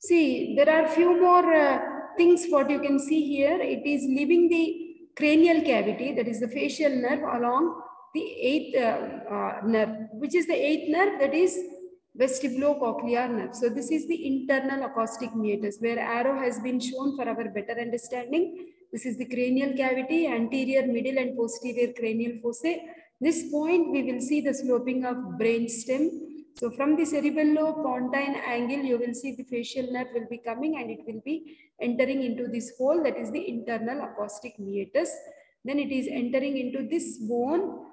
See, there are few more things what you can see here. It is leaving the cranial cavity, that is the facial nerve, along the eighth nerve. Which is the eighth nerve? That is vestibulocochlear nerve. So this is the internal acoustic meatus, where arrow has been shown for our better understanding. This is the cranial cavity, anterior, middle and posterior cranial fossae. This point we will see the sloping of brain stem. So from the cerebello-pontine angle, you will see the facial nerve will be coming and it will be entering into this hole, that is the internal acoustic meatus. Then it is entering into this bone.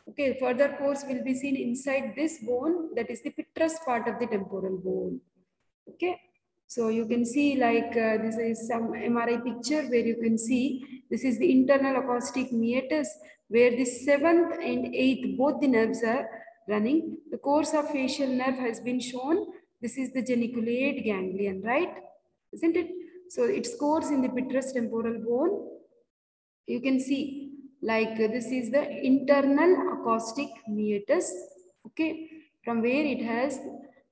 Okay, further course will be seen inside this bone, that is the petrous part of the temporal bone. Okay, so you can see like this is some MRI picture where you can see this is the internal acoustic meatus, where the 7th and 8th both the nerves are running. The course of facial nerve has been shown. This is the geniculate ganglion, right? Isn't it? So its course in the petrous temporal bone. You can see like this is the internal acoustic meatus. Okay, from where it has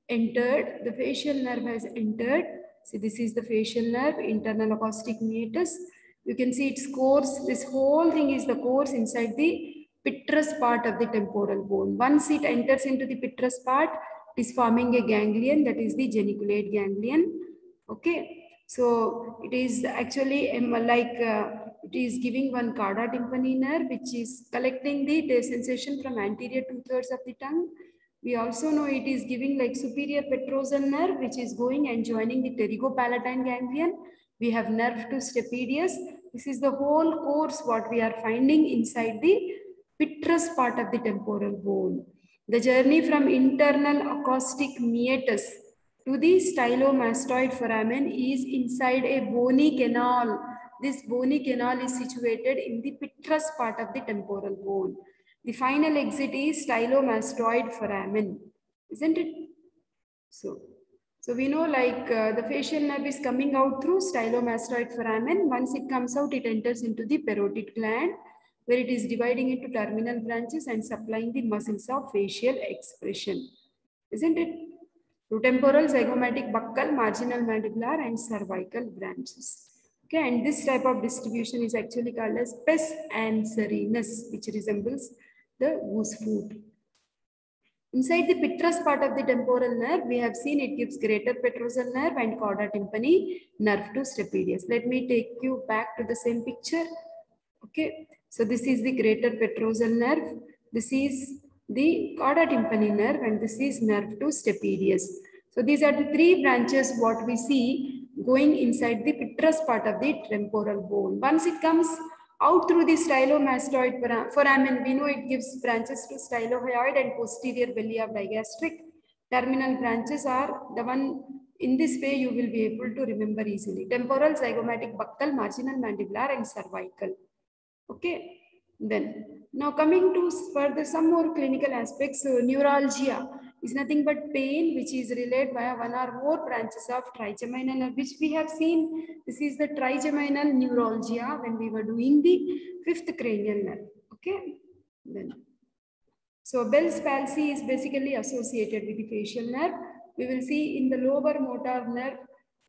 entered, the facial nerve has entered. See, this is the facial nerve, internal acoustic meatus. You can see its course. This whole thing is the course inside the petrous part of the temporal bone. Once it enters into the petrous part, it is forming a ganglion, that is the geniculate ganglion. Okay, so it is actually it is giving one cauda tympani nerve, which is collecting the sensation from anterior 2/3 of the tongue. We also know it is giving like superior petrosal nerve, which is going and joining the pterygopalatine ganglion. We have nerve to stapedius. This is the whole course what we are finding inside the petrous part of the temporal bone. The journey from internal acoustic meatus to the stylomastoid foramen is inside a bony canal. This bony canal is situated in the petrous part of the temporal bone. The final exit is stylomastoid foramen, isn't it? So we know like the facial nerve is coming out through stylomastoid foramen. Once it comes out, it enters into the parotid gland, where it is dividing into terminal branches and supplying the muscles of facial expression, isn't it? To temporal, zygomatic, buccal, marginal mandibular and cervical branches. Okay, and this type of distribution is actually called as pes anserinus, which resembles the goose foot. Inside the petrous part of the temporal nerve, we have seen it gives greater petrosal nerve and cauda tympani nerve to stapedius. Let me take you back to the same picture. Okay, so this is the greater petrosal nerve. This is the cauda tympani nerve and this is nerve to stapedius. So these are the three branches what we see going inside the petrous part of the temporal bone. Once it comes out through the stylomastoid foramen, we know it gives branches to stylohyoid and posterior belly of digastric. Terminal branches are the one, in this way you will be able to remember easily. Temporal, zygomatic, buccal, marginal mandibular and cervical. Okay, then now coming to further some more clinical aspects. Neuralgia is nothing but pain which is relayed via one or more branches of trigeminal nerve, which we have seen. This is the trigeminal neuralgia when we were doing the fifth cranial nerve. Okay, then so Bell's palsy is basically associated with the facial nerve. We will see in the lower motor nerve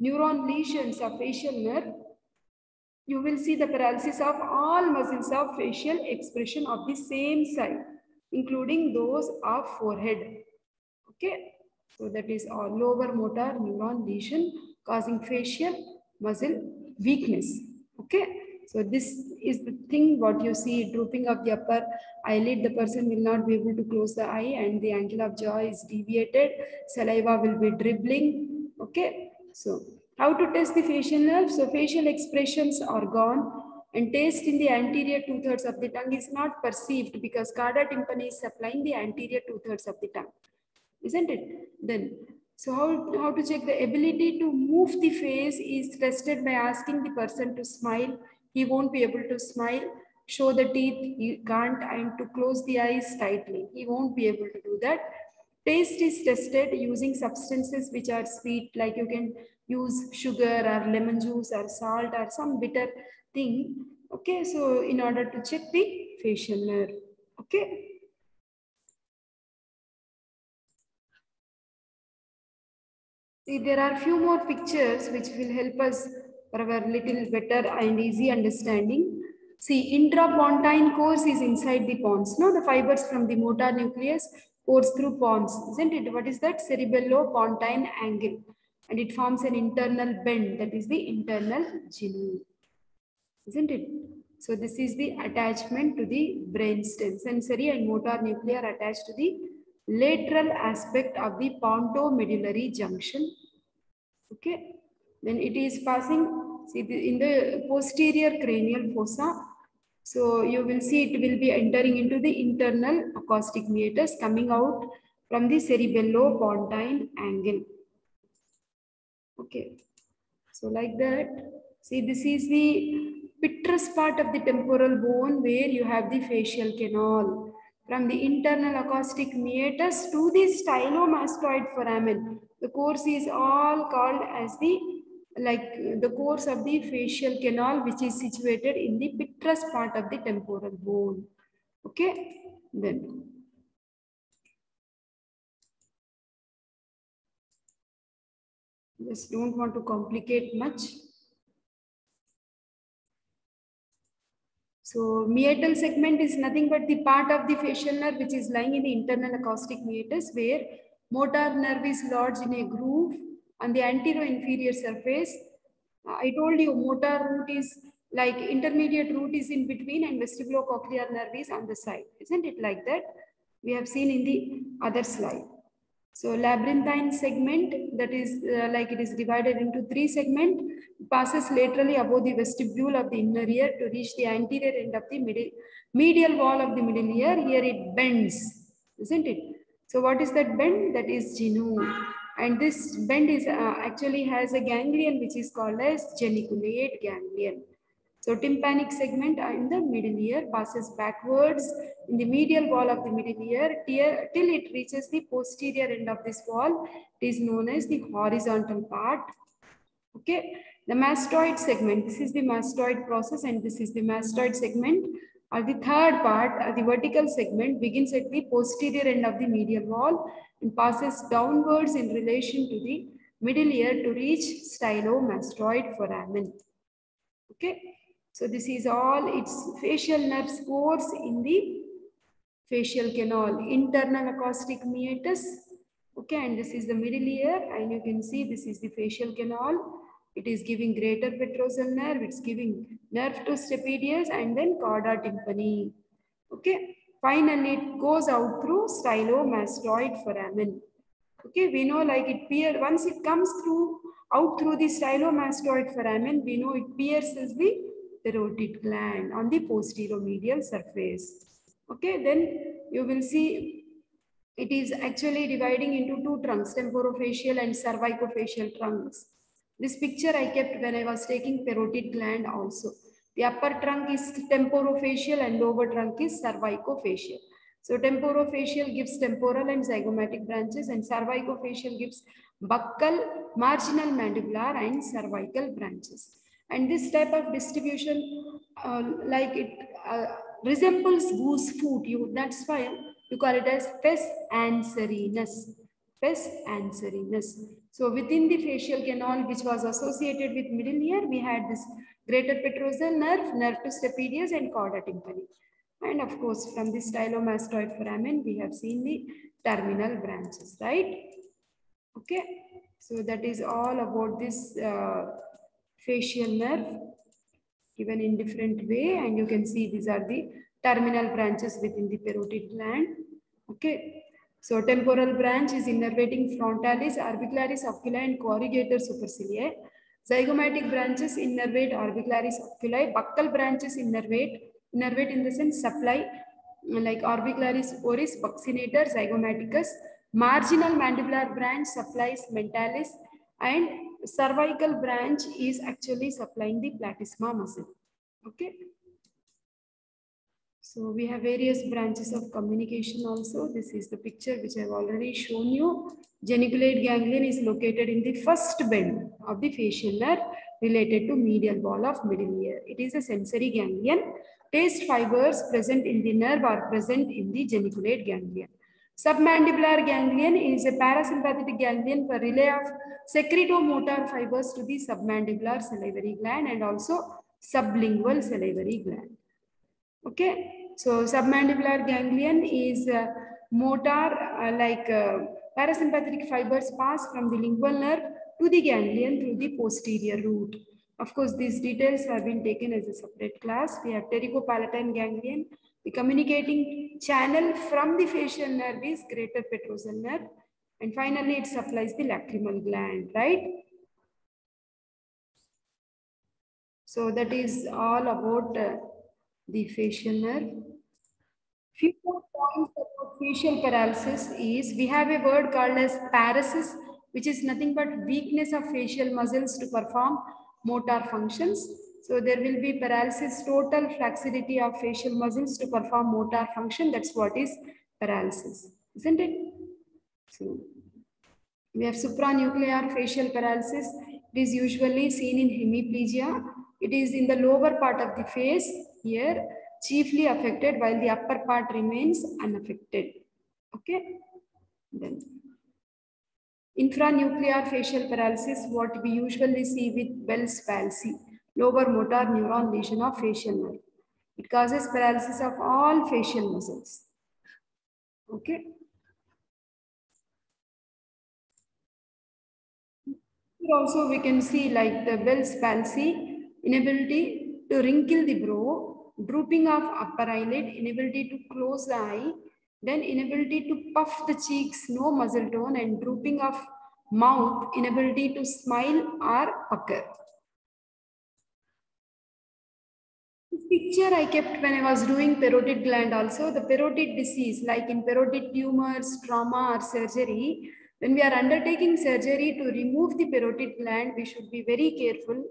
neuron lesions of facial nerve. You will see the paralysis of all muscles of facial expression of the same side, including those of forehead. Okay, so that is our lower motor neuron lesion causing facial muscle weakness. Okay, so this is the thing what you see, drooping of the upper eyelid. The person will not be able to close the eye and the angle of jaw is deviated. Saliva will be dribbling. Okay, so how to test the facial nerve? So facial expressions are gone and taste in the anterior 2/3 of the tongue is not perceived because cauda tympani is supplying the anterior 2/3 of the tongue, isn't it? Then, so how to check the ability to move the face is tested by asking the person to smile. He won't be able to smile. Show the teeth, he can't, and to close the eyes tightly. He won't be able to do that. Taste is tested using substances which are sweet, like you can use sugar or lemon juice or salt or some bitter thing. Okay, so in order to check the facial nerve. Okay. See, there are few more pictures which will help us for our little better and easy understanding. See, intrapontine course is inside the pons. No, the fibers from the motor nucleus course through pons, isn't it? What is that? Cerebellopontine angle. And it forms an internal bend, that is the internal genu, isn't it? So this is the attachment to the brainstem. Sensory and motor nuclei are attached to the lateral aspect of the pontomedullary junction. Okay, then it is passing, see, in the posterior cranial fossa. So you will see it will be entering into the internal acoustic meatus, coming out from the cerebellopontine angle. Okay, so like that. See, this is the petrous part of the temporal bone where you have the facial canal. From the internal acoustic meatus to the stylomastoid foramen. The course is all called as the course of the facial canal, which is situated in the petrous part of the temporal bone. Okay, then. Just don't want to complicate much. So meatal segment is nothing but the part of the facial nerve which is lying in the internal acoustic meatus, where motor nerve is lodged in a groove on the anterior-inferior surface. I told you motor root is like intermediate root is in between and vestibulocochlear nerve is on the side. Isn't it like that? We have seen in the other slide. So labyrinthine segment, that is like it is divided into 3 segments, passes laterally above the vestibule of the inner ear to reach the anterior end of the medial wall of the middle ear. Here it bends, isn't it? So what is that bend? That is genu. And this bend is actually has a ganglion which is called as geniculate ganglion. So tympanic segment in the middle ear passes backwards in the medial wall of the middle ear till it reaches the posterior end of this wall. It is known as the horizontal part. Okay, the mastoid segment, this is the mastoid process and this is the mastoid segment, or the third part, the vertical segment begins at the posterior end of the medial wall and passes downwards in relation to the middle ear to reach stylomastoid foramen. Okay, so this is all its facial nerves course in the facial canal, internal acoustic meatus. Okay, and this is the middle ear, and you can see this is the facial canal. It is giving greater petrosal nerve, it's giving nerve to stapedius and then chorda tympani. Okay, finally it goes out through stylomastoid foramen. Okay, we know like it once it comes through out through the stylomastoid foramen, we know it pierces the parotid gland on the posteromedial surface. Okay, then you will see it is actually dividing into 2 trunks, temporofacial and cervicofacial trunks. This picture I kept when I was taking parotid gland also. The upper trunk is temporofacial and lower trunk is cervicofacial. So temporofacial gives temporal and zygomatic branches and cervicofacial gives buccal, marginal mandibular and cervical branches. And this type of distribution resembles goose foot. That's why you call it as pes anserinus. Pes anserinus. So within the facial canal, which was associated with middle ear, we had this greater petrosal nerve, nerve to stapedius and chorda tympani. And of course, from the stylomastoid foramen, we have seen the terminal branches, right? Okay. So that is all about this facial nerve given in different way. And you can see these are the terminal branches within the parotid gland. Okay. So temporal branch is innervating frontalis, orbicularis, oculi, and corrugator superciliae. Zygomatic branches innervate orbicularis oculi. Buccal branches innervate in the sense supply like orbicularis oris, buccinator, zygomaticus. Marginal mandibular branch supplies mentalis, and cervical branch is actually supplying the platysma muscle. Okay. So we have various branches of communication also. This is the picture which I have already shown you. Geniculate ganglion is located in the first bend of the facial nerve related to medial wall of middle ear. It is a sensory ganglion. Taste fibers present in the nerve are present in the geniculate ganglion. Submandibular ganglion is a parasympathetic ganglion for relay of secretomotor fibers to the submandibular salivary gland and also sublingual salivary gland. Okay, so submandibular ganglion is motor parasympathetic fibers pass from the lingual nerve to the ganglion through the posterior route. Of course, these details have been taken as a separate class. We have pterygopalatine ganglion. The communicating channel from the facial nerve is greater petrosal nerve. And finally, it supplies the lacrimal gland, right? So that is all about the facial nerve. Few more points about facial paralysis is we have a word called as paresis, which is nothing but weakness of facial muscles to perform motor functions. So there will be paralysis, total flacidity of facial muscles to perform motor function. That's what is paralysis, isn't it? So we have supranuclear facial paralysis. It is usually seen in hemiplegia. It is in the lower part of the face here, chiefly affected while the upper part remains unaffected. Okay. Then infranuclear facial paralysis, what we usually see with Bell's palsy, lower motor neuron lesion of facial nerve. It causes paralysis of all facial muscles. Okay. Here also we can see like the Bell's palsy, inability to wrinkle the brow, drooping of upper eyelid, inability to close the eye, then inability to puff the cheeks, no muscle tone, and drooping of mouth, inability to smile or pucker. This picture I kept when I was doing parotid gland also. The parotid disease, like in parotid tumors, trauma or surgery, when we are undertaking surgery to remove the parotid gland, we should be very careful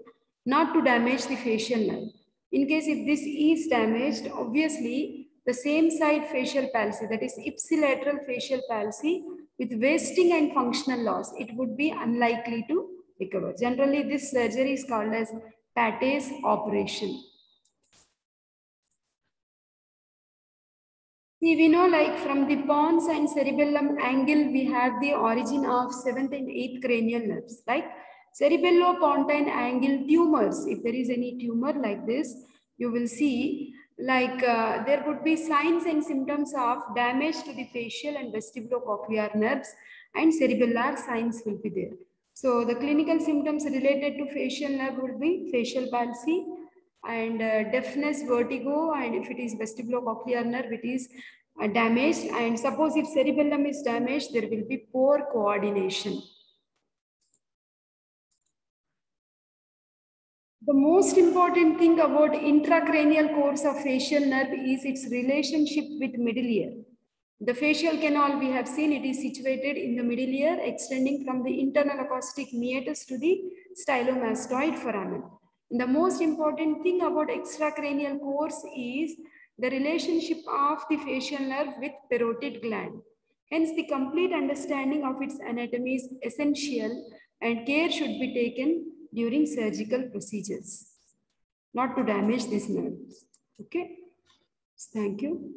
not to damage the facial nerve. In case if this is damaged, obviously the same side facial palsy, that is ipsilateral facial palsy with wasting and functional loss, it would be unlikely to recover. Generally, this surgery is called as Pate's operation. See, we know like from the pons and cerebellum angle, we have the origin of 7th and 8th cranial nerves, like cerebellopontine angle tumors. If there is any tumor like this, you will see like there would be signs and symptoms of damage to the facial and vestibulocochlear nerves, and cerebellar signs will be there. So the clinical symptoms related to facial nerve would be facial palsy, and deafness, vertigo, and if it is vestibulocochlear nerve, it is damaged. And suppose if cerebellum is damaged, there will be poor coordination. The most important thing about intracranial course of facial nerve is its relationship with middle ear. The facial canal we have seen, it is situated in the middle ear, extending from the internal acoustic meatus to the stylomastoid foramen. And the most important thing about extracranial course is the relationship of the facial nerve with parotid gland. Hence, the complete understanding of its anatomy is essential, and care should be taken during surgical procedures, not to damage these nerves. Okay, thank you.